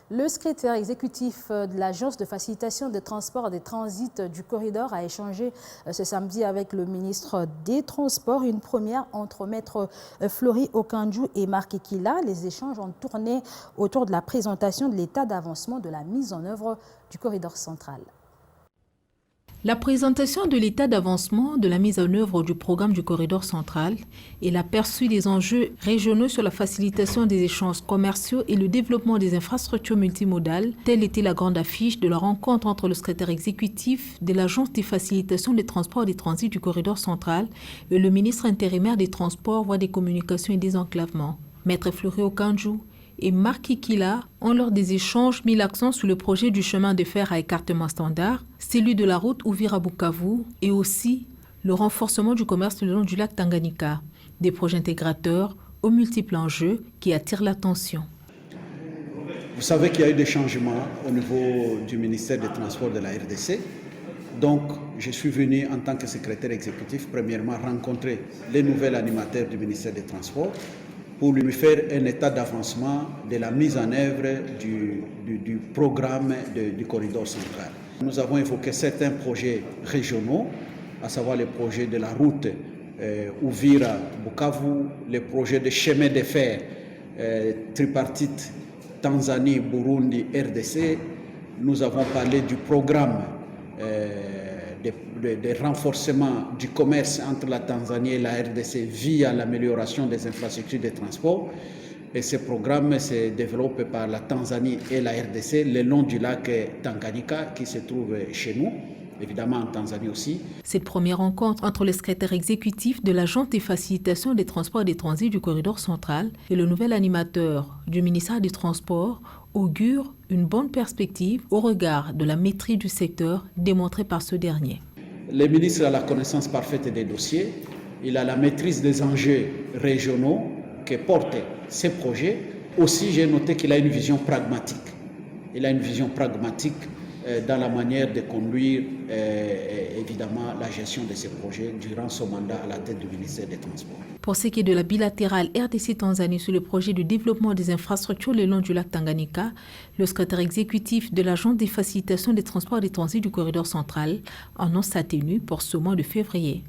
Le secrétaire exécutif de l'Agence de facilitation des transports et des transits du corridor a échangé ce samedi avec le ministre des Transports. Une première entre maître Flori Okandjou et Marc Ekila. Les échanges ont tourné autour de la présentation de l'état d'avancement de la mise en œuvre du corridor central. La présentation de l'état d'avancement de la mise en œuvre du programme du corridor central et l'aperçu des enjeux régionaux sur la facilitation des échanges commerciaux et le développement des infrastructures multimodales, telle était la grande affiche de la rencontre entre le secrétaire exécutif de l'Agence de facilitation des transports et des transits du corridor central et le ministre intérimaire des Transports, Voies des Communications et des Enclavements. Maître Flori Okandjou et Marc Ekila ont lors des échanges mis l'accent sur le projet du chemin de fer à écartement standard, celui de la route Uvira-Bukavu et aussi le renforcement du commerce le long du lac Tanganyika, des projets intégrateurs aux multiples enjeux qui attirent l'attention. Vous savez qu'il y a eu des changements au niveau du ministère des Transports de la RDC. Donc, je suis venu en tant que secrétaire exécutif, premièrement, rencontrer les nouveaux animateurs du ministère des Transports pour lui faire un état d'avancement de la mise en œuvre du programme du corridor central. Nous avons évoqué certains projets régionaux, à savoir les projets de la route Uvira-Bukavu, les projets de chemin de fer tripartite Tanzanie, Burundi, RDC. Nous avons parlé du programme de renforcement du commerce entre la Tanzanie et la RDC via l'amélioration des infrastructures de transport. Et ce programme se développe par la Tanzanie et la RDC le long du lac Tanganyika qui se trouve chez nous, évidemment en Tanzanie aussi. Cette première rencontre entre le secrétaire exécutif de l'Agence des facilitations des transports et des transits du corridor central et le nouvel animateur du ministère des Transports augure une bonne perspective au regard de la maîtrise du secteur démontrée par ce dernier. Le ministre a la connaissance parfaite des dossiers, il a la maîtrise des enjeux régionaux que portent ces projets. Aussi, j'ai noté qu'il a une vision pragmatique. Il a une vision pragmatique dans la manière de conduire évidemment la gestion de ces projets durant son mandat à la tête du ministère des Transports. Pour ce qui est de la bilatérale RDC-Tanzanie sur le projet de développement des infrastructures le long du lac Tanganyika, le secrétaire exécutif de l'Agence des facilitations des transports et des transits du corridor central annonce sa tenue pour ce mois de février.